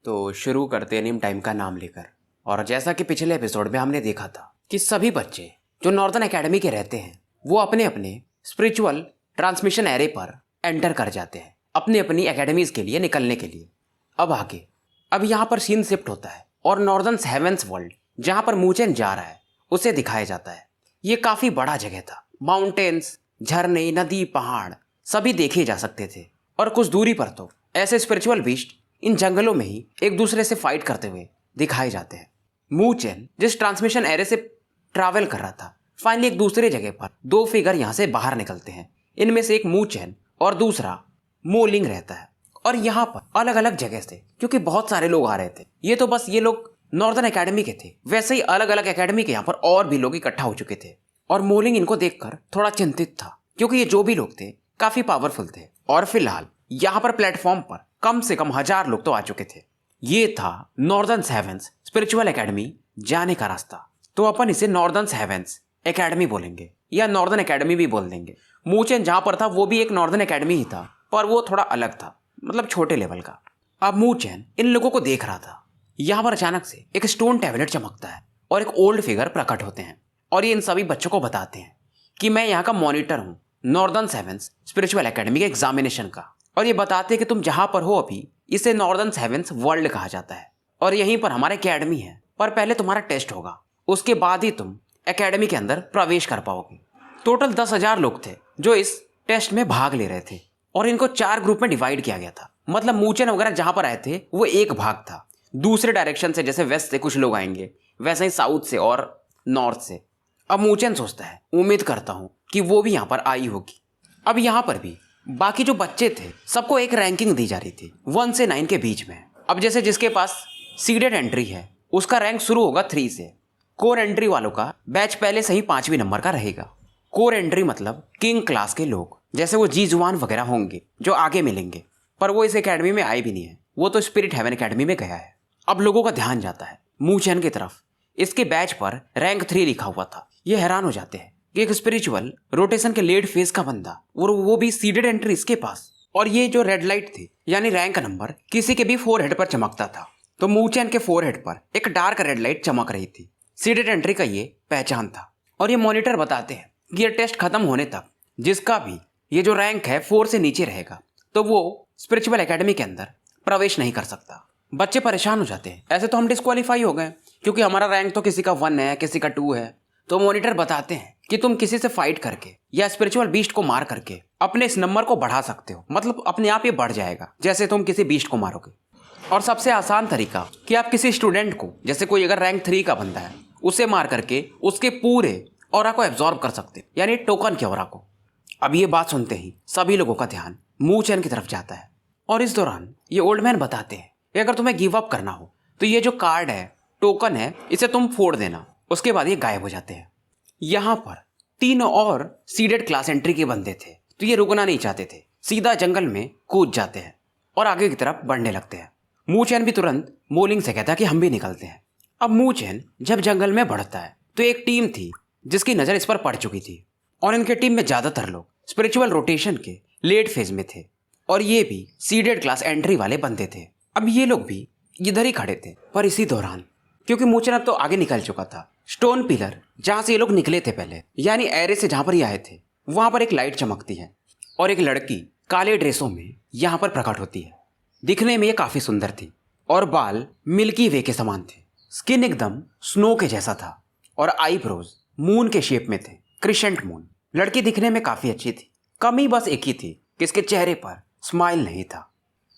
तो शुरू करते हैं निम टाइम का नाम लेकर। और जैसा कि पिछले एपिसोड में हमने देखा था कि सभी बच्चे जो नॉर्दर्न एकेडमी के रहते हैं वो अपने अपने स्पिरिचुअल ट्रांसमिशन एरे पर एंटर कर जाते हैं अपनी अपनी एकेडमीज के लिए निकलने के लिए। अब यहाँ पर सीन शिफ्ट होता है और नॉर्दर्न हेवेंस वर्ल्ड जहाँ पर मूचेन जा रहा है उसे दिखाया जाता है। ये काफ़ी बड़ा जगह था, माउंटेन्स, झरने, नदी, पहाड़ सभी देखे जा सकते थे। और कुछ दूरी पर तो ऐसे स्पिरिचुअल बीस्ट इन जंगलों में ही एक दूसरे से फाइट करते हुए दिखाए जाते हैं। मूचेन जिस ट्रांसमिशन एरे से ट्रैवल कर रहा था, फाइनली एक दूसरे जगह पर दो फिगर यहाँ से बाहर निकलते हैं। इनमें से एक मूचेन और दूसरा मोलिंग रहता है। और यहाँ पर अलग अलग जगह से क्योंकि बहुत सारे लोग आ रहे थे, ये लोग नॉर्दर्न एकेडमी के थे, वैसे ही अलग अलग एकेडमी के यहाँ पर और भी लोग इकट्ठा हो चुके थे। और मोलिंग इनको देखकर थोड़ा चिंतित था क्योंकि ये जो भी लोग थे काफी पावरफुल थे। और फिलहाल यहाँ पर प्लेटफॉर्म पर कम से कम 1000 लोग तो आ चुके थे। ये था नॉर्दर्न हेवेंस स्पिरिचुअल एकेडमी जाने का रास्ता। तो अपन इसे नॉर्दर्न हेवेंस एकेडमी बोलेंगे या नॉर्दर्न एकेडमी भी बोल देंगे। मूचेन जहाँ पर था वो भी एक नॉर्दर्न एकेडमी ही था, पर वो थोड़ा अलग था, मतलब छोटे लेवल का। अब मूचेन इन लोगों को देख रहा था। यहाँ पर अचानक से एक स्टोन टैबलेट चमकता है और एक ओल्ड फिगर प्रकट होते हैं और ये इन सभी बच्चों को बताते हैं कि मैं यहाँ का मॉनिटर हूँ नॉर्दर्न हेवेंस स्पिरिचुअल एकेडमी के एग्जामिनेशन का। और ये बताते हैं कि तुम जहाँ पर हो अभी इसे नॉर्दर्न हेवेंस वर्ल्ड कहा जाता है और यहीं पर हमारा एकेडमी है, पर पहले तुम्हारा टेस्ट होगा, उसके बाद ही तुम एकेडमी के अंदर प्रवेश कर पाओगे। टोटल 10,000 लोग थे जो इस टेस्ट में भाग ले रहे थे और इनको 4 ग्रुप में डिवाइड किया गया था। मतलब मूचेन वगैरह जहाँ पर आए थे वो एक भाग था, दूसरे डायरेक्शन से जैसे वेस्ट से कुछ लोग आएंगे वैसे ही साउथ से और नॉर्थ से। अब मूचेन सोचता है, उम्मीद करता हूँ कि वो भी यहाँ पर आई होगी। अब यहाँ पर भी बाकी जो बच्चे थे सबको एक रैंकिंग दी जा रही थी 1 से 9 के बीच में। अब जैसे जिसके पास सीडेड एंट्री है उसका रैंक शुरू होगा 3 से। कोर एंट्री वालों का बैच पहले से ही 5वीं नंबर का रहेगा। कोर एंट्री मतलब किंग क्लास के लोग, जैसे वो जी जुआन वगैरह होंगे जो आगे मिलेंगे, पर वो इस एकेडमी में आए भी नहीं है, वो तो स्पिरिट हेवन एकेडमी में गया है। अब लोगों का ध्यान जाता है मूचेन की तरफ। इसके बैच पर रैंक 3 लिखा हुआ था। ये हैरान हो जाते हैं कि एक स्पिरिचुअल रोटेशन के लेट फेज का बंदा और वो भी सीडेड एंट्री इसके पास। और ये जो रेड लाइट थी यानी रैंक नंबर किसी के भी फोरहेड पर चमकता था, तो मूचेन के फोरहेड पर एक डार्क रेड लाइट चमक रही थी। सीडेड एंट्री का ये पहचान था। और ये मॉनिटर बताते हैं कि ये टेस्ट खत्म होने तक जिसका भी ये जो रैंक है 4 से नीचे रहेगा तो वो स्पिरिचुअल एकेडमी के अंदर प्रवेश नहीं कर सकता। बच्चे परेशान हो जाते हैं, ऐसे तो हम डिस्क्वालीफाई हो गए क्योंकि हमारा रैंक तो किसी का 1 है, किसी का 2 है। तो मॉनिटर बताते हैं कि तुम किसी से फाइट करके या स्पिरिचुअल बीस्ट को मार करके अपने इस नंबर को बढ़ा सकते हो, मतलब अपने आप ये बढ़ जाएगा जैसे तुम किसी बीस्ट को मारोगे। और सबसे आसान तरीका कि आप किसी स्टूडेंट को, जैसे कोई अगर रैंक 3 का बंदा है, उसे मार करके उसके पूरे ऑरा को एब्जॉर्ब कर सकते हो, यानी टोकन के ऑरा को। अब ये बात सुनते ही सभी लोगों का ध्यान मूचेन की तरफ जाता है। और इस दौरान ये ओल्ड मैन बताते हैं कि अगर तुम्हें गिव अप करना हो तो ये जो कार्ड है, टोकन है, इसे तुम फोड़ देना। उसके बाद ये गायब हो जाते हैं। यहाँ पर 3 और सीडेड क्लास एंट्री के बंदे थे, तो ये रुकना नहीं चाहते थे, सीधा जंगल में कूद जाते हैं और आगे की तरफ बढ़ने लगते हैं। मूचेन भी तुरंत मोलिंग से कहता है कि हम भी निकलते हैं। अब मूचेन जब जंगल में बढ़ता है तो एक टीम थी जिसकी नज़र इस पर पड़ चुकी थी और इनके टीम में ज़्यादातर लोग स्पिरिचुअल रोटेशन के लेट फेज में थे और ये भी सीडेड क्लास एंट्री वाले बंदे थे। अब ये लोग भी इधर ही खड़े थे, पर इसी दौरान क्योंकि मूचेन अब तो आगे निकल चुका था, स्टोन पिलर जहाँ से ये लोग निकले थे पहले, यानी एरे से जहाँ पर ये आए थे, वहाँ पर एक लाइट चमकती है और एक लड़की काले ड्रेसों में यहाँ पर प्रकट होती है। दिखने में ये काफ़ी सुंदर थी और बाल मिल्की वे के समान थे, स्किन एकदम स्नो के जैसा था और आईब्रोज मून के शेप में थे, क्रिसेंट मून। लड़की दिखने में काफ़ी अच्छी थी, कमी बस एक ही थी कि इसके चेहरे पर स्माइल नहीं था,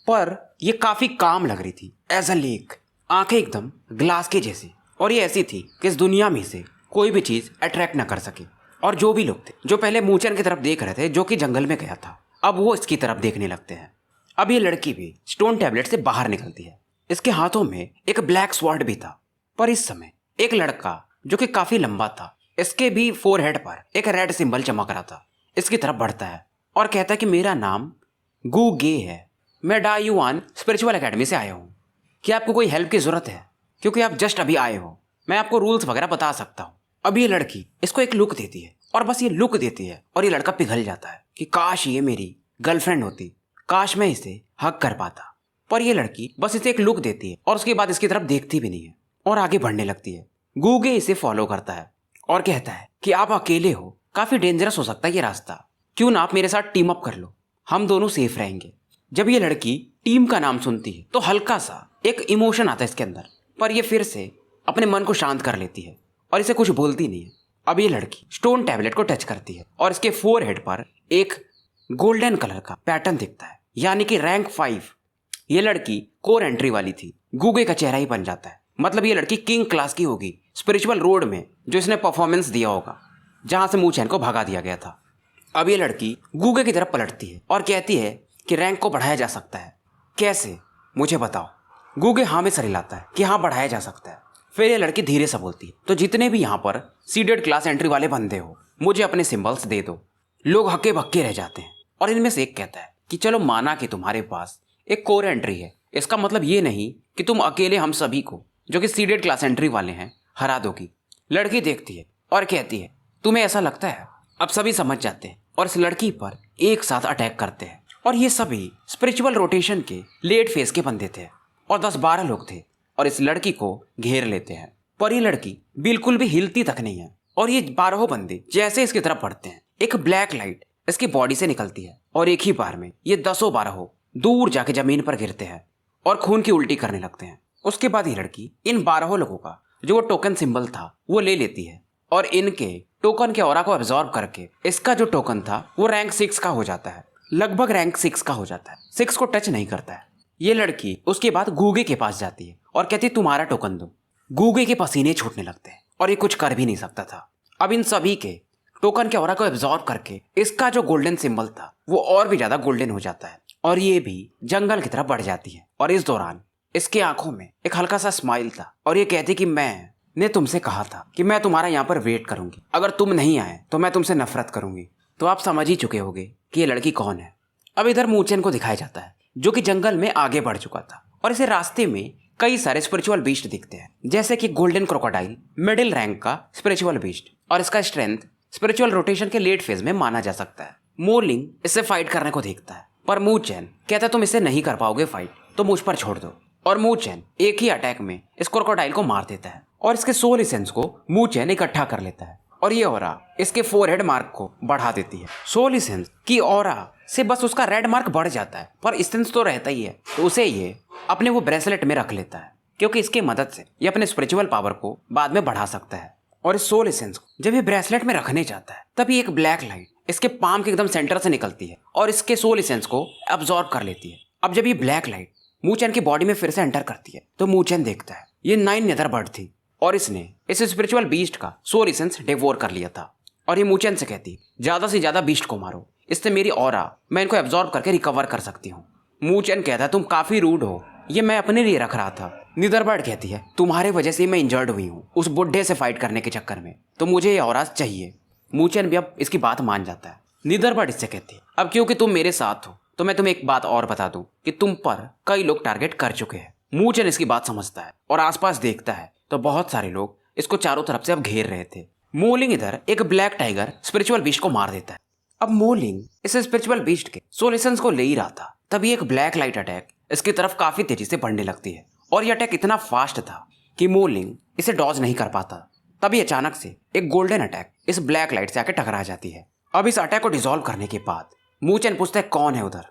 पर ये काफ़ी काम लग रही थी एज अ लेक, आंखें एकदम ग्लास के जैसी। और ये ऐसी थी कि इस दुनिया में से कोई भी चीज़ अट्रैक्ट ना कर सके। और जो भी लोग थे जो पहले मूचेन की तरफ देख रहे थे जो कि जंगल में गया था, अब वो इसकी तरफ देखने लगते हैं। अब ये लड़की भी स्टोन टैबलेट से बाहर निकलती है। इसके हाथों में एक ब्लैक स्वॉर्ड भी था। पर इस समय एक लड़का जो कि काफ़ी लंबा था, इसके भी फोरहेड पर एक रेड सिंबल चमक रहा था, इसकी तरफ बढ़ता है और कहता है कि मेरा नाम गू गे है, मैं डा युआन स्पिरिचुअल एकेडमी से आया हूँ। क्या आपको कोई हेल्प की ज़रूरत है? क्योंकि आप जस्ट अभी आए हो, मैं आपको रूल्स वगैरह बता सकता हूँ। अब ये लड़की इसको एक लुक देती है और बस ये लुक देती है और ये लड़का पिघल जाता है कि काश ये मेरी गर्लफ्रेंड होती, काश मैं इसे हक कर पाता। पर ये लड़की बस इसे एक लुक देती है और उसके बाद इसकी तरफ देखती भी नहीं है और आगे बढ़ने लगती है। गूगे इसे फॉलो करता है और कहता है कि आप अकेले हो, काफी डेंजरस हो सकता है ये रास्ता, क्यों ना आप मेरे साथ टीम अप कर लो, हम दोनों सेफ रहेंगे। जब ये लड़की टीम का नाम सुनती है तो हल्का सा एक इमोशन आता है इसके अंदर, पर ये फिर से अपने मन को शांत कर लेती है और इसे कुछ बोलती नहीं है। अब ये लड़की स्टोन टैबलेट को टच करती है और इसके फोरहेड पर एक गोल्डन कलर का पैटर्न दिखता है, यानी कि रैंक 5। ये लड़की कोर एंट्री वाली थी, गूगे का चेहरा ही बन जाता है। मतलब ये लड़की किंग क्लास की होगी स्पिरिचुअल रोड में जो इसने परफॉर्मेंस दिया होगा, जहां से मू चैन को भगा दिया गया था। अब ये लड़की गूगे की तरफ पलटती है और कहती है कि रैंक को बढ़ाया जा सकता है, कैसे मुझे बताओ। गूगे हाँ में सर हिलाता है कि हाँ बढ़ाया जा सकता है। फिर ये लड़की धीरे से बोलती है, तो जितने भी यहाँ पर सीडेड क्लास एंट्री वाले बंदे हो, मुझे अपने सिंबल्स दे दो। लोग हक्के बक्के रह जाते हैं और इनमें से एक कहता है कि चलो माना कि तुम्हारे पास एक कोर एंट्री है, इसका मतलब ये नहीं कि तुम अकेले हम सभी को जो कि सीडेड क्लास एंट्री वाले हैं हरा दोगी। लड़की देखती है और कहती है तुम्हें ऐसा लगता है। अब सभी समझ जाते हैं और इस लड़की पर एक साथ अटैक करते हैं और ये सभी स्पिरिचुअल रोटेशन के लेट फेज के बंदे थे और 10-12 लोग थे और इस लड़की को घेर लेते हैं। पर ये लड़की बिल्कुल भी हिलती तक नहीं है और ये 12 बंदे जैसे इसकी तरफ बढ़ते हैं, एक ब्लैक लाइट इसकी बॉडी से निकलती है और एक ही बार में ये 10-12 दूर जाके जमीन पर गिरते हैं और खून की उल्टी करने लगते हैं। उसके बाद ये लड़की इन 12 लोगों का जो वो टोकन सिंबल था वो ले लेती है और इनके टोकन के ऑरा को एब्जॉर्ब करके इसका जो टोकन था वो रैंक 6 का हो जाता है, लगभग रैंक 6 का हो जाता है, 6 को टच नहीं करता है। ये लड़की उसके बाद गूगे के पास जाती है और कहती है तुम्हारा टोकन दो। गूगे के पसीने छूटने लगते हैं और ये कुछ कर भी नहीं सकता था। अब इन सभी के टोकन के ऑरा को एब्जॉर्ब करके इसका जो गोल्डन सिंबल था वो और भी ज्यादा गोल्डन हो जाता है और ये भी जंगल की तरफ बढ़ जाती है। और इस दौरान इसके आंखों में एक हल्का सा स्माइल था और ये कहती कि मैंने तुमसे कहा था कि मैं तुम्हारा यहाँ पर वेट करूंगी, अगर तुम नहीं आए तो मैं तुमसे नफरत करूंगी। तो आप समझ ही चुके होंगे कि ये लड़की कौन है। अब इधर मू चैन को दिखाया जाता है जो कि जंगल में आगे बढ़ चुका था और इसे रास्ते में कई सारे स्पिरिचुअल बीस्ट दिखते हैं, जैसे कि गोल्डन क्रोकोडाइल, मिडिल रैंक का स्पिरिचुअल बीस्ट और इसका स्ट्रेंथ स्पिरिचुअल रोटेशन के लेट फेज में माना जा सकता है। मोलिंग इससे फाइट करने को देखता है पर मू चैन कहता है तुम इससे नहीं कर पाओगे फाइट, तो मुझ पर छोड़ दो। और मू चैन एक ही अटैक में इस क्रोकोडाइल को मार देता है और इसके सोल एसेंस को मू चैन इकट्ठा कर लेता है और ये ऑरा इसके फोरहेड मार्क को बढ़ा देती है। सोल एसेंस की ऑरा से बस उसका रेड मार्क बढ़ जाता है पर एसेंस तो रहता ही है, तो उसे ये अपने वो ब्रेसलेट में रख लेता है क्योंकि इसके मदद से ये अपने स्पिरिचुअल पावर को बाद में बढ़ा सकता है। और इस सोल एसेंस को जब ये ब्रेसलेट में रखने जाता है तभी एक ब्लैक लाइट इसके पाम के एकदम सेंटर से निकलती है और इसके सोल एसेंस को अब्सॉर्ब कर लेती है। अब जब ये ब्लैक लाइट मू चैन की बॉडी में फिर से एंटर करती है तो मू चैन देखता है ये 9 नेदर बर्ड थी और इसने इस स्पिरिचुअल बीस्ट का सोल एसेंस डिवोर कर लिया था। और ये मू चैन से कहती ज्यादा से ज्यादा बीस्ट को मारो, इससे मेरी ऑरा मैं इनको एब्जॉर्ब करके रिकवर कर सकती हूँ। मू चैन कहता है तुम काफी रूड हो, ये मैं अपने लिए रख रहा था। नीदरबर्ड कहती है तुम्हारे वजह से मैं इंजर्ड हुई हूँ उस बुढ़े से फाइट करने के चक्कर में, तो मुझे ये ऑरा चाहिए। मू चैन भी अब इसकी बात मान जाता है। नीदरबर्ड इससे कहती है अब क्योंकि तुम मेरे साथ हो तो मैं तुम्हें एक बात और बता दूं कि तुम पर कई लोग टारगेट कर चुके हैं। मू चैन इसकी बात समझता है और आसपास देखता है तो बहुत सारे लोग इसको चारों तरफ से अब घेर रहे थे। मोलिंग इधर एक ब्लैक टाइगर स्पिरिचुअल बीस्ट को मार देता है। अब मोलिंग इस स्पिरिचुअल बीस्ट के सोल एसेंस को ले ही रहा था तभी एक ब्लैक लाइट अटैक इसकी तरफ काफी तेजी से बढ़ने लगती है और यह अटैक इतना फास्ट था कि मोलिंग इसे डॉज नहीं कर पाता। तभी अचानक से एक गोल्डन अटैक इस ब्लैक लाइट से आके टकरा जाती है। अब इस अटैक को डिसॉल्व करने के बाद मू चैन पूछता है कौन है उधर,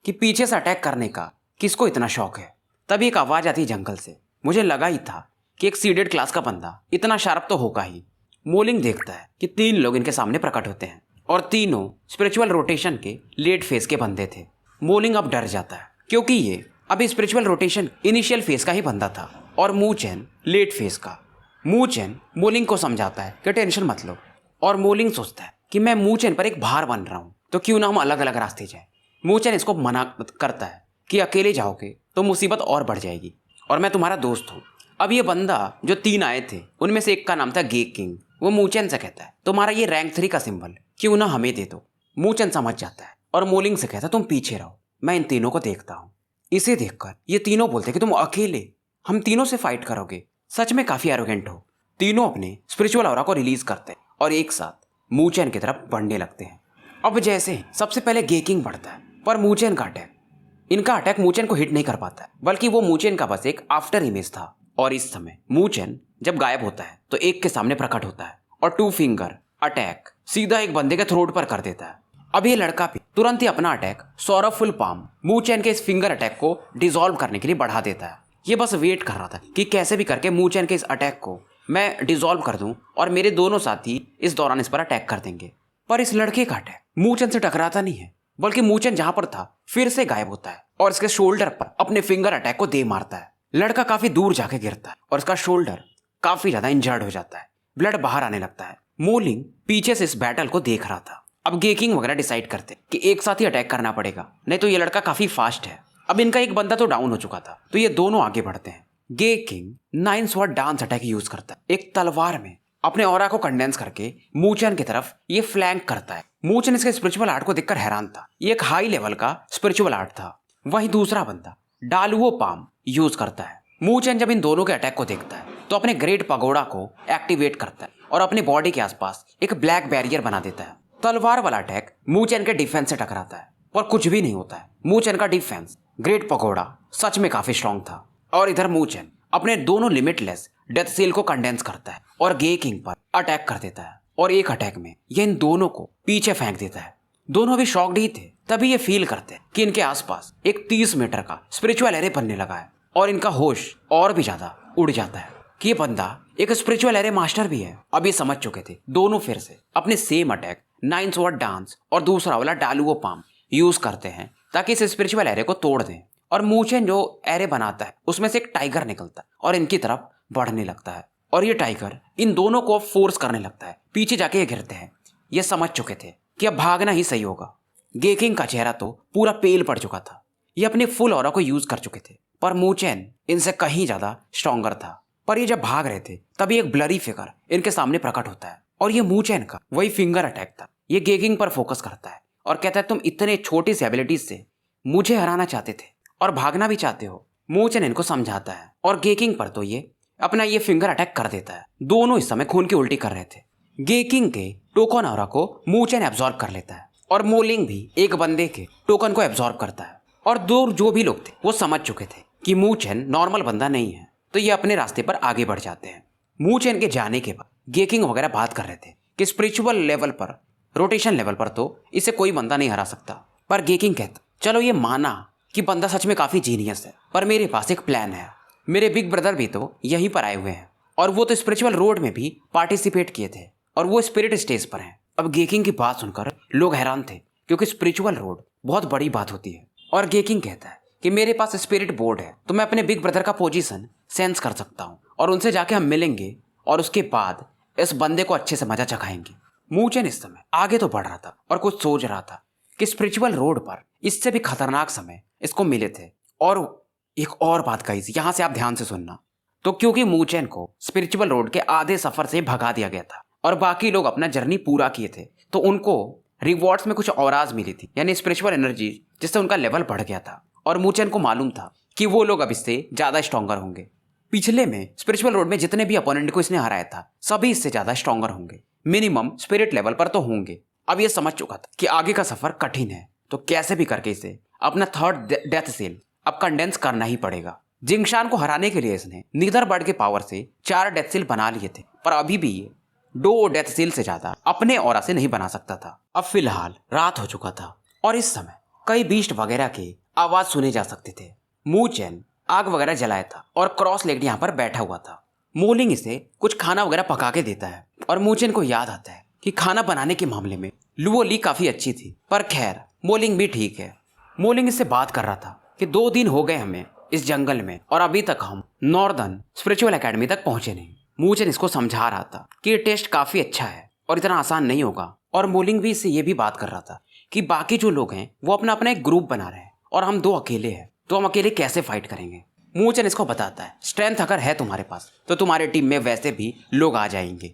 कि पीछे से अटैक करने का किसको इतना शौक है। तभी एक आवाज आती है जंगल से। मुझे लगा ही था कि एक सीडेड क्लास का बंदा इतना शार्प तो होगा ही। मोलिंग देखता है कि 3 लोग इनके सामने प्रकट होते हैं और तीनों स्पिरिचुअल रोटेशन के लेट फेज के बंदे थे। मोलिंग अब डर जाता है क्योंकि ये अभी स्पिरिचुअल रोटेशन इनिशियल फेज का ही बंदा था और मू चैन लेट फेज का। मू चैन मोलिंग को समझाता है कि टेंशन मत लो और मोलिंग सोचता है कि मैं मू चैन पर एक भार बन रहा हूँ तो क्यों ना हम अलग अलग रास्ते जाएं। मू चैन इसको मना करता है कि अकेले जाओगे तो मुसीबत और बढ़ जाएगी और मैं तुम्हारा दोस्त हूँ। अब ये बंदा जो 3 आए थे उनमें से एक का नाम था गे किंग। वो मू चैन से कहता है तुम्हारा ये रैंक 3 का सिंबल क्यों ना हमें दे दो। मू चैन समझ जाता है और मोलिंग से कहता है तुम पीछे रहो, मैं इन तीनों को देखता हूँ। इसे देखकर ये तीनों बोलते कि तुम अकेले हम तीनों से फाइट करोगे, सच में काफी एरोगेंट हो। तीनों अपने स्पिरिचुअल ऑरा को रिलीज करते हैं और एक साथ मू चैन की तरफ बढ़ने लगते हैं। अब जैसे सबसे पहले गे किंग बढ़ता है पर मू चैन का अटैक इनका अटैक मूचेन को हिट नहीं कर पाता है, बल्कि वो मूचेन का बस एक आफ्टर इमेज था। और इस समय मूचेन जब गायब होता है तो एक के सामने प्रकट होता है और 2 फिंगर अटैक सीधा एक बंदे के थ्रोट पर कर देता है। अब ये लड़का भी तुरंत ही अपना अटैक सौरवफुल पाम मूचेन के इस फिंगर अटैक को डिसॉल्व करने के लिए बढ़ा देता है। ये बस वेट कर रहा था कि कैसे भी करके मूचेन के इस अटैक को मैं डिसॉल्व कर दूं और मेरे दोनों साथी इस दौरान इस पर अटैक कर देंगे। पर इस लड़के का अटैक मूचेन से टकराता नहीं है, बल्कि मूचेन जहां पर था फिर से गायब होता है और इसके शोल्डर पर अपने फिंगर अटैक को दे मारता है। लड़का काफी दूर जाके गिरता है और इसका शोल्डर काफी ज्यादा इंजर्ड हो जाता है, ब्लड बाहर आने लगता है। मोलिंग पीछे से इस बैटल को देख रहा था। अब गेकिंग वगैरह डिसाइड करते कि एक साथ ही अटैक करना पड़ेगा, नहीं तो ये लड़का काफी फास्ट है। अब इनका एक बंदा तो डाउन हो चुका था, तो ये दोनों आगे बढ़ते हैं। गेकिंग 9 स्वॉर्ड डांस अटैक यूज करता है। एक तलवार में अपने ऑरा को कंडेंस करके मूचेन की तरफ ये फ्लैंक करता है। मूचेन इसके स्पिरिचुअल आर्ट को देखकर हैरान था। ये एक हाई लेवल का स्पिरिचुअल आर्ट था। वहीं दूसरा बंदा डालुओ पाम यूज करता है। मूचेन जब इन दोनों के अटैक को देखता है तो अपने ग्रेट पगोड़ा को एक्टिवेट करता है और अपने बॉडी के आसपास एक ब्लैक बैरियर बना देता है। तलवार वाला अटैक मूचेन के डिफेंस से टकराता है पर कुछ भी नहीं होता है। मूचेन का डिफेंस ग्रेट पगोड़ा सच में काफी स्ट्रांग था। और इधर मूचेन अपने दोनों लिमिटलेस डेथ सील को कंडेंस करता है और गेकिंग पर अटैक कर देता है और एक अटैक में ये इन दोनों को पीछे फेंक देता है। दोनों भी शॉक्ड ही थे। तभी ये फील करते हैं कि इनके आसपास एक 30 मीटर का स्पिरिचुअल एरे बनने लगा है और इनका होश और भी ज्यादा उड़ जाता है कि ये बंदा एक स्पिरिचुअल एरे मास्टर भी है। अब ये समझ चुके थे। दोनों फिर से अपने सेम अटैक 9 स्वॉर्ड डांस और दूसरा वाला डालुओ पाम यूज करते हैं ताकि इस स्पिरिचुअल एरे को तोड़ दें। और मूचेन जो एरे बनाता है उसमें से एक टाइगर निकलता है और इनकी तरफ बढ़ने लगता है और ये टाइगर इन दोनों को फोर्स करने लगता है। पीछे जाके ये गिरते हैं। ये समझ चुके थे कि अब भागना ही सही होगा। गेकिंग का चेहरा तो पूरा पेल पड़ चुका था। ये अपने फुल ऑरा को यूज कर चुके थे, पर मूचेन इनसे कहीं ज्यादा स्ट्रॉन्गर था। पर ये जब भाग रहे थे तभी एक ब्लरी फिगर इनके सामने प्रकट होता है और ये मूचेन का वही फिंगर अटैक था। ये गेकिंग पर फोकस करता है और कहता है तुम इतने छोटी सी एबिलिटीज से मुझे हराना चाहते थे और भागना भी चाहते हो। मूचेन इनको समझाता है और गेकिंग पर तो ये अपना ये फिंगर अटैक कर देता है। दोनों इस समय खून की उल्टी कर रहे थे। गेकिंग के टोकन ऑरा को मूचेन एब्जॉर्ब कर लेता है और मोलिंग भी एक बंदे के टोकन को एब्जॉर्ब करता है। और दो जो भी लोग थे वो समझ चुके थे कि मूचेन नॉर्मल बंदा नहीं है, तो ये अपने रास्ते पर आगे बढ़ जाते हैं। मूचेन के जाने के बाद गेकिंग वगैरह बात कर रहे थे कि स्पिरिचुअल लेवल पर, रोटेशन लेवल पर तो इसे कोई बंदा नहीं हरा सकता। पर गेकिंग कहता चलो ये माना कि बंदा सच में काफी जीनियस है, पर मेरे पास एक प्लान है। मेरे बिग ब्रदर भी तो यहीं पर आए हुए हैं और वो तो स्पिरिचुअल रोड में भी पार्टिसिपेट किए थे और वो स्पिरिट स्टेज पर हैं। अब गेकिंग की बात सुनकर लोग हैरान थे क्योंकि स्पिरिचुअल रोड बहुत बड़ी बात होती है। और गेकिंग कहता है कि मेरे पास स्पिरिट बोर्ड है, तो मैं अपने बिग ब्रदर का पोजीशन सेंस कर सकता हूँ और उनसे जाके हम मिलेंगे और उसके बाद इस बंदे को अच्छे से मजा चखाएंगे। मूचेन इस समय आगे तो बढ़ रहा था और कुछ सोच रहा था कि स्पिरिचुअल रोड पर इससे भी खतरनाक समय इसको मिले थे। और एक और बात कही, यहाँ से आप ध्यान से सुनना। तो क्योंकि मूचेन को स्पिरिचुअल रोड के आधे सफर से भगा दिया गया था और बाकी लोग अपना जर्नी पूरा किए थे, तो उनको रिवॉर्ड्स में कुछ औराज मिली थी, यानी स्पिरिचुअल एनर्जी, जिससे उनका लेवल बढ़ गया था। और मूचेन को मालूम था कि वो लोग अब इससे ज्यादा स्ट्रॉन्गर होंगे। पिछले में स्पिरिचुअल रोड में जितने भी अपोनेंट को इसने हराया था सभी इससे ज्यादा स्ट्रॉन्गर होंगे, मिनिमम स्पिरिट लेवल पर तो होंगे। अब ये समझ चुका था कि आगे का सफर कठिन है, तो कैसे भी करके इसे अपना 3rd डेथ सील अब कंडेंस करना ही पड़ेगा। जिंगशान को हराने के लिए इसने नीदरबर्ड के पावर से 4 डेथ सील बना लिए थे, पर अभी भी ये 2 डेथ सील से ज्यादा अपने ऑरा से नहीं बना सकता था। अब फिलहाल रात हो चुका था और इस समय कई बीस्ट वगैरह के आवाज सुने जा सकते थे। मूचेन आग वगैरह जलाया था और क्रॉस लेग्ड यहाँ पर बैठा हुआ था। मोलिंग इसे कुछ खाना वगैरह पका के देता है और मूचेन को याद आता है कि खाना बनाने के मामले में लुओ ली काफी अच्छी थी, पर खैर मोलिंग भी ठीक है। मोलिंग इससे बात कर रहा था कि 2 दिन हो गए हमें इस जंगल में और अभी तक हम नॉर्दर्न स्पिरिचुअल एकेडमी तक पहुंचे नहीं। मूचेन इसको समझा रहा था कि ये टेस्ट काफी अच्छा है और इतना आसान नहीं होगा। और मोलिंग भी इससे ये भी बात कर रहा था कि बाकी जो लोग हैं वो अपना अपना एक ग्रुप बना रहे हैं और हम 2 अकेले हैं, तो हम अकेले कैसे फाइट करेंगे। मूचेन इसको बताता है स्ट्रेंथ अगर है तुम्हारे पास तो तुम्हारे टीम में वैसे भी लोग आ जाएंगे,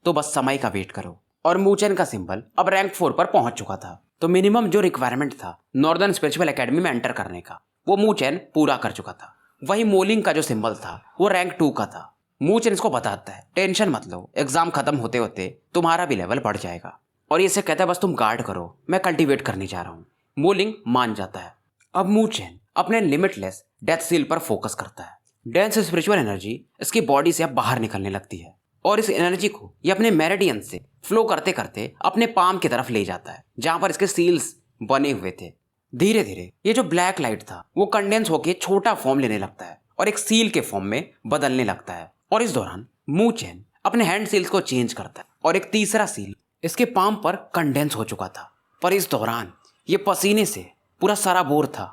तो बस समय का वेट करो। और मूचेन का सिंबल अब रैंक 4 पर पहुंच चुका था, तो मिनिमम जो रिक्वायरमेंट था नॉर्दर्न स्पिरिचुअल एकेडमी में एंटर करने का वो मूचेन पूरा कर चुका था। वही मोलिंग का जो सिंबल था वो रैंक 2 का था। मूचेन इसको बताता है टेंशन मत लो, एग्जाम खत्म होते होते तुम्हारा भी लेवल बढ़ जाएगा। और ये से कहता है बस तुम गार्ड करो, मैं कल्टीवेट करने जा रहा हूँ। मोलिंग मान जाता है। अब मूचेन अपने लिमिटलेस डेथ सील पर फोकस करता है। डेंस स्पिरिचुअल एनर्जी इसकी बॉडी से अब बाहर निकलने लगती है और इस एनर्जी को ये अपने मेरिडियन से फ्लो करते करते अपने पाम की तरफ ले जाता है जहां पर इसके सील्स बने हुए थे। धीरे धीरे ये जो ब्लैक लाइट था वो कंडेंस होकर छोटा फॉर्म लेने लगता है और एक सील के फॉर्म में बदलने लगता है। और इस दौरान मूचेन अपने हैंड सील्स को चेंज करता है और एक तीसरा सील इसके पाम पर कंडेंस हो चुका था। पर इस दौरान ये पसीने से पूरा सराबोर था।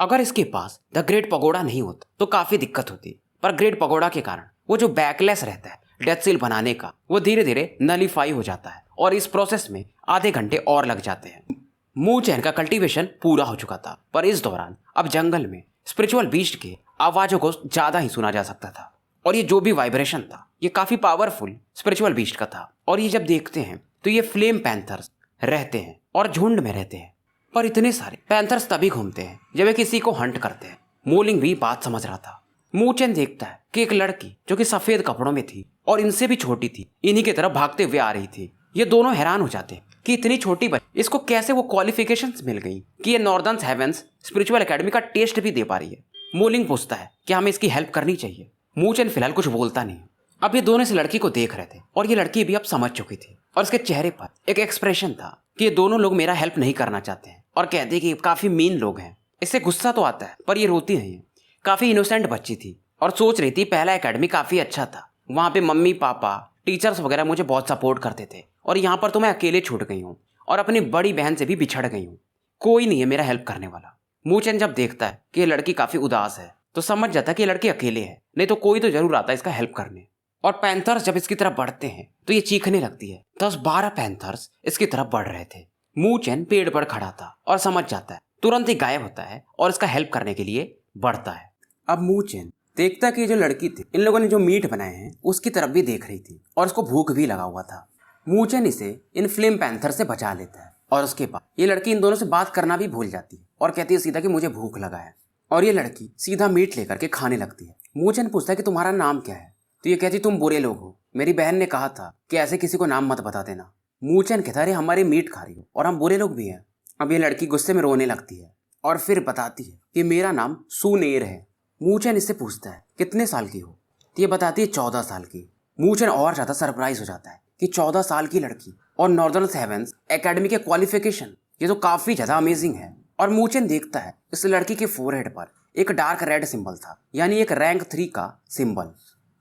अगर इसके पास द ग्रेट पगोडा नहीं होता तो काफी दिक्कत होती, पर ग्रेट पगोडा के कारण वो जो बैकलेस रहता है डेथ सील बनाने का वो धीरे धीरे नलीफाई हो जाता है और इस प्रोसेस में आधे घंटे और लग जाते हैं। मूचेन का कल्टीवेशन पूरा हो चुका था, पर इस दौरान अब जंगल में स्पिरिचुअल बीस्ट के आवाजों को ज्यादा ही सुना जा सकता था और ये जो भी वाइब्रेशन था ये काफी पावरफुल स्पिरिचुअल बीस्ट का था। और ये जब देखते हैं तो ये फ्लेम पैंथर्स रहते हैं और झुंड में रहते हैं, पर इतने सारे पैंथर्स तभी घूमते हैं जब ये किसी को हंट करते हैं। मोलिंग भी बात समझ रहा था। मूचेन देखता है कि एक लड़की जो कि सफेद कपड़ों में थी और इनसे भी छोटी थी इन्हीं की तरफ भागते हुए आ रही थी। ये दोनों हैरान हो जाते हैं कि इतनी छोटी बच्ची इसको कैसे वो क्वालिफिकेशंस मिल गई कि ये नॉर्दर्न हेवेंस स्पिरिचुअल एकेडमी का टेस्ट भी दे पा रही है। मोलिंग पूछता है कि हमें इसकी हेल्प करनी चाहिए। मूचेन फिलहाल कुछ बोलता नहीं। अब ये दोनों इस लड़की को देख रहे थे और ये लड़की भी अब समझ चुकी थी और इसके चेहरे पर एक एक्सप्रेशन था कि ये दोनों लोग मेरा हेल्प नहीं करना चाहते हैं और कहते हैं कि काफी मीन लोग हैं। इससे गुस्सा तो आता है पर ये रोती नहीं है। काफी इनोसेंट बच्ची थी और सोच रही थी पहला एकेडमी काफी अच्छा था, वहाँ पे मम्मी पापा टीचर्स वगैरह मुझे बहुत सपोर्ट करते थे और यहाँ पर तो मैं अकेले छूट गई हूँ और अपनी बड़ी बहन से भी बिछड़ गई हूँ, कोई नहीं है मेरा हेल्प करने वाला। मूचेन जब देखता है कि ये लड़की काफी उदास है तो समझ जाता है कि ये लड़की अकेले है, नहीं तो कोई तो जरूर आता है इसका हेल्प करने। और पैंथर्स जब इसकी तरफ बढ़ते हैं तो ये चीखने लगती है। 10-12 पैंथर्स इसकी तरफ बढ़ रहे थे। मूचेन पेड़ पर खड़ा था और समझ जाता है, तुरंत ही गायब होता है और इसका हेल्प करने के लिए बढ़ता है। अब मूचेन देखता कि जो लड़की थी इन लोगों ने जो मीट बनाए हैं उसकी तरफ भी देख रही थी और उसको भूख भी लगा हुआ था। मूचेन इसे इन फ्लेम पैंथर से बचा लेता है और उसके बाद ये लड़की इन दोनों से बात करना भी भूल जाती है और कहती है सीधा कि मुझे भूख लगा है और ये लड़की सीधा मीट लेकर के खाने लगती है। मूचेन पूछता है कि तुम्हारा नाम क्या है, तो ये कहती तुम बुरे लोग हो, मेरी बहन ने कहा था कि ऐसे किसी को नाम मत बता देना। मूचेन कहता अरे हमारे मीट खा रही हो और हम बुरे लोग भी हैं। अब ये लड़की गुस्से में रोने लगती है और फिर बताती है कि मेरा नाम सुनेर है। मूचेन इससे पूछता है कितने साल की हो, तो ये बताती है 14 साल की। मूचेन और ज्यादा सरप्राइज हो जाता है कि 14 साल की लड़की और नॉर्दर्न हेवेंस एकेडमी के क्वालिफिकेशन, ये तो काफी ज्यादा अमेजिंग है। और मूचेन देखता है इस लड़की के फोरहेड पर एक डार्क रेड सिंबल था, यानी एक रैंक 3 का सिंबल,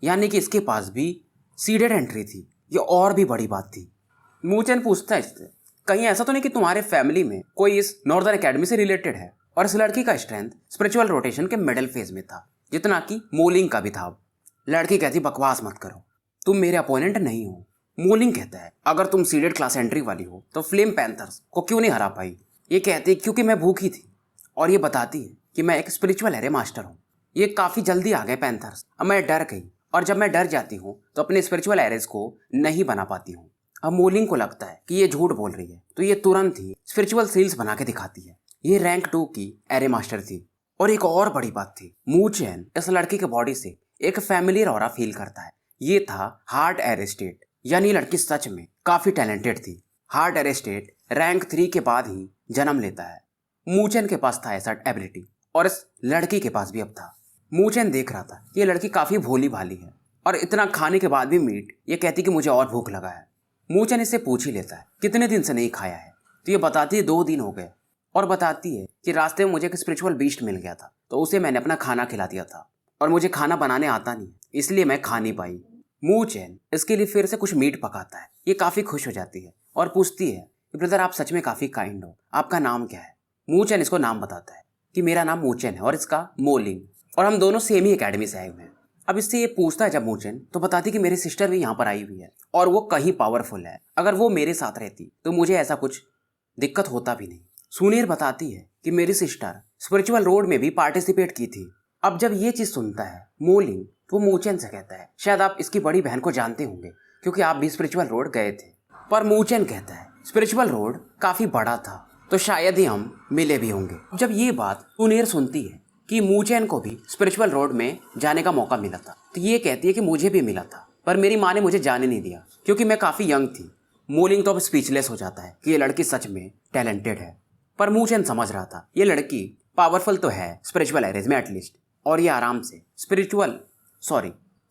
यानी कि इसके पास भी सीडेड एंट्री थी। ये और भी बड़ी बात थी। मूचेन पूछता है इससे कहीं ऐसा तो नहीं कि तुम्हारे फैमिली में कोई इस नॉर्दर्न एकेडमी से रिलेटेड है। और इस लड़की का स्ट्रेंथ स्पिरिचुअल रोटेशन के मिडिल फेज में था, जितना कि मोलिंग का भी था। लड़की कहती बकवास मत करो, तुम मेरे अपोनेंट नहीं हो। मोलिंग कहता है अगर तुम सीडेड क्लास एंट्री वाली हो तो फ्लेम पैंथर्स को क्यों नहीं हरा पाई। ये कहती है क्योंकि मैं भूखी थी। और ये बताती है कि मैं एक स्पिरिचुअल एरे मास्टर हूँ। ये काफी जल्दी आ गए पैंथर्स, अब मैं डर गई और जब मैं डर जाती हूँ तो अपने स्पिरिचुअल एरेज को नहीं बना पाती हूँ। अब मोलिंग को लगता है कि ये झूठ बोल रही है, तो ये तुरंत ही स्पिरिचुअल सील्स बना के दिखाती है। ये रैंक 2 की एरे मास्टर थी। और एक और बड़ी बात थी, मूचेन इस लड़की के बॉडी से एक फैमिलियर ऑरा फील करता है। ये था हार्ट एरे स्टेट, यानी लड़की सच में काफी टैलेंटेड थी। हार्ट एरे स्टेट रैंक 3 के बाद ही जन्म लेता है। मूचेन के पास था ऐसा एबिलिटी और इस लड़की के पास भी अब था। मूचेन देख रहा था कि ये लड़की काफी भोली भाली है और इतना खाने के बाद भी मीट ये कहती कि मुझे और भूख लगा है। मूचेन इससे पूछ ही लेता है कितने दिन से नहीं खाया है, तो ये बताती है 2 दिन हो गए और बताती है कि रास्ते में मुझे एक स्पिरिचुअल बीस्ट मिल गया था तो उसे मैंने अपना खाना खिला दिया था और मुझे खाना बनाने आता नहीं इसलिए मैं खा नहीं पाई। मूचेन इसके लिए फिर से कुछ मीट पकाता है। ये काफी खुश हो जाती है और पूछती है कि ब्रदर आप सच में काफी काइंड हो, आपका नाम क्या है। मूचेन इसको नाम बताता है कि मेरा नाम मूचेन है और इसका मोलिंग, और हम दोनों सेम ही एकेडमी से आए हुए हैं। अब इससे ये पूछता है जब मूचेन, तो बताती कि मेरी सिस्टर भी यहाँ पर आई हुई है और वो कहीं पावरफुल है, अगर वो मेरे साथ रहती तो मुझे ऐसा कुछ दिक्कत होता भी नहीं। सुनीर बताती है कि मेरी सिस्टर स्पिरिचुअल रोड में भी पार्टिसिपेट की थी। अब जब ये चीज सुनता है मोलिंग तो मूचेन से कहता है शायद आप इसकी बड़ी बहन को जानते होंगे क्योंकि आप भी स्पिरिचुअल रोड गए थे। पर मूचेन कहता है स्पिरिचुअल रोड काफी बड़ा था तो शायद ही हम मिले भी होंगे। जब ये बात सुनीर सुनती है कि मूचेन को भी स्पिरिचुअल रोड में जाने का मौका मिला था तो ये कहती है कि मुझे भी मिला था पर मेरी माँ ने मुझे जाने नहीं दिया क्योंकि मैं काफी यंग थी। मोलिंग तो अब स्पीचलेस हो जाता है कि ये लड़की सच में टैलेंटेड है, पर मूचेन समझ रहा था ये लड़की पावरफुल तो है स्पिरिचुअल एरेज में एटलीस्ट, और ये आराम से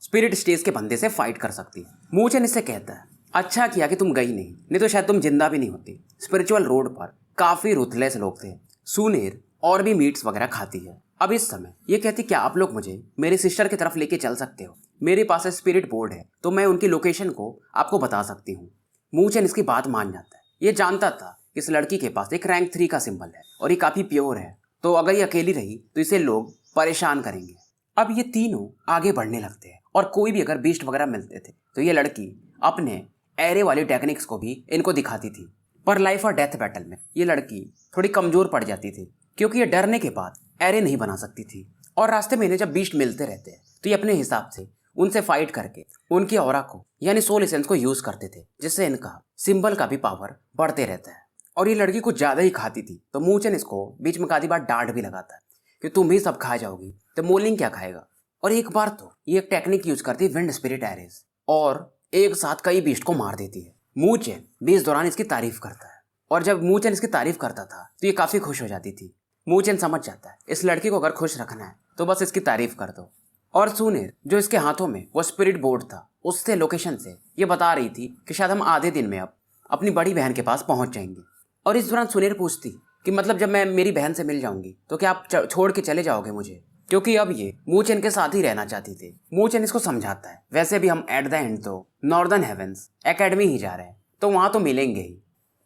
स्पिरिट स्टेज के बंदे से फाइट कर सकती है। मूचेन इससे कहता है, अच्छा किया कि तुम गई नहीं तो शायद तुम जिंदा भी नहीं होती। स्पिरिचुअल रोड पर काफी रुथलेस लोग थे। सुनेर और भी मीट्स वगैरह खाती है। अब इस समय ये कहती, क्या आप लोग मुझे मेरी सिस्टर की तरफ लेके चल सकते हो? मेरे पास स्पिरिट बोर्ड है तो मैं उनकी लोकेशन को आपको बता सकती हूँ। मूचेन इसकी बात मान जाता है। ये जानता था इस लड़की के पास एक रैंक 3 का सिंबल है और ये काफी प्योर है, तो अगर ये अकेली रही तो इसे लोग परेशान करेंगे। अब ये तीनों आगे बढ़ने लगते हैं और कोई भी अगर बीस्ट वगैरह मिलते थे तो ये लड़की अपने एरे वाली टेक्निक्स को भी इनको दिखाती थी। पर लाइफ और डेथ बैटल में ये लड़की थोड़ी कमजोर पड़ जाती थी, क्योंकि ये डरने के बाद एरे नहीं बना सकती थी। और रास्ते में इन्हें जब बीस्ट मिलते रहते हैं तो ये अपने हिसाब से उनसे फाइट करके उनकी ऑरा को यानी सोल एसेंस को यूज करते थे, जिससे इनका सिंबल का भी पावर बढ़ते रहता है। और ये लड़की कुछ ज्यादा ही खाती थी, तो मूचेन इसको बीच में आधी बार डांट भी लगाता है कि तुम भी सब खा जाओगी तो मोलिंग क्या खाएगा। और एक बार तो ये एक टेक्निक यूज करती है विंड स्पिरिट एरेज और एक साथ कई बीस्ट को मार देती है। मूचेन भी इस दौरान इसकी तारीफ करता है, और जब मूचेन इसकी तारीफ करता था तो ये काफी खुश हो जाती थी। मूचेन समझ जाता है इस लड़की को अगर खुश रखना है तो बस इसकी तारीफ कर दो। और सुनेर जो इसके हाथों में वो स्पिरिट बोर्ड था, उससे लोकेशन से ये बता रही थी कि शायद हम आधे दिन में अब अपनी बड़ी बहन के पास पहुंच जाएंगे। और इस दौरान सुनेर पूछती कि मतलब जब मैं मेरी बहन से मिल जाऊंगी तो क्या आप छोड़ के चले जाओगे मुझे, क्योंकि अब ये मूचेन के साथ ही रहना चाहती थी। मूचेन इसको समझाता है, वैसे भी हम एट द एंड तो नॉर्दर्न हेवेंस एकेडमी ही जा रहे हैं, तो वहां तो मिलेंगे ही।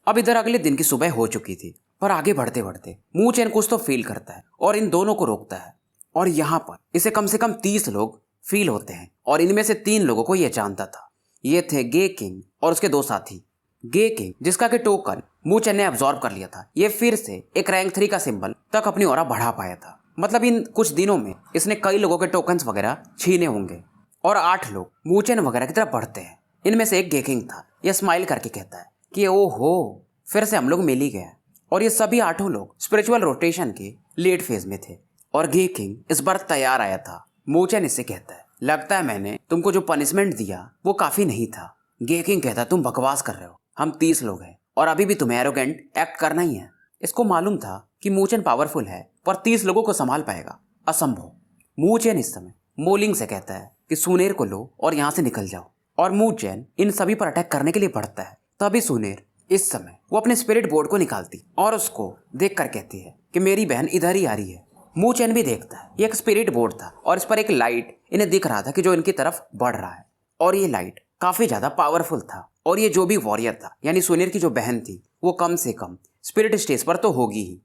अब इधर अगले दिन की सुबह हो चुकी थी, पर आगे बढ़ते बढ़ते मूचेन कुछ तो फील करता है और इन दोनों को रोकता है। और यहाँ पर इसे कम से कम 30 लोग फील होते हैं, और इनमें से 3 लोगों को यह जानता था। ये थे गे किंग और उसके 2 साथी। गे किंग जिसका कि टोकन मूचेन ने अब्सॉर्ब कर लिया था, ये फिर से एक रैंक 3 का सिंबल तक अपनी ऑरा बढ़ा पाया था। मतलब इन कुछ दिनों में इसने कई लोगों के टोकन्स वगैरह छीने होंगे। और 8 लोग मूचेन वगैरह की तरफ बढ़ते हैं। इनमें से एक गे किंग था। यह स्माइल करके कहता है कि ओहो, फिर से हम लोग मिल ही गए। और ये सभी 8 लोग स्पिरिचुअल रोटेशन के लेट फेज में थे और गे किंग इस बार तैयार आया था। मूचेन इससे कहता है, लगता है मैंने तुमको जो पनिशमेंट दिया वो काफी नहीं था। गे किंग कहता है, तुम बकवास कर रहे हो, हम 30 लोग हैं और अभी भी तुम्हें एरोगेंट एक्ट करना ही है। इसको मालूम था कि मूचेन पावरफुल है पर 30 लोगों को संभाल पाएगा, असंभव। मूचेन इस समय मोलिंग से कहता है कि सुनेर को लो और यहाँ से निकल जाओ, और मूचेन इन सभी पर अटैक करने के लिए बढ़ता है। तभी सुनेर इस समय वो अपने स्पिरिट बोर्ड को निकालती और उसको देख कर कहती है कि मेरी बहन इधर ही आ रही है। मूचेन भी देखता है, ये एक स्पिरिट बोर्ड था और इस पर एक लाइट इन्हें दिख रहा था कि जो इनकी तरफ बढ़ रहा है, और ये लाइट काफी ज्यादा पावरफुल था। और ये जो भी वॉरियर था यानी सुनेर की जो बहन थी वो कम से कम स्पिरिट स्टेज पर तो होगी ही।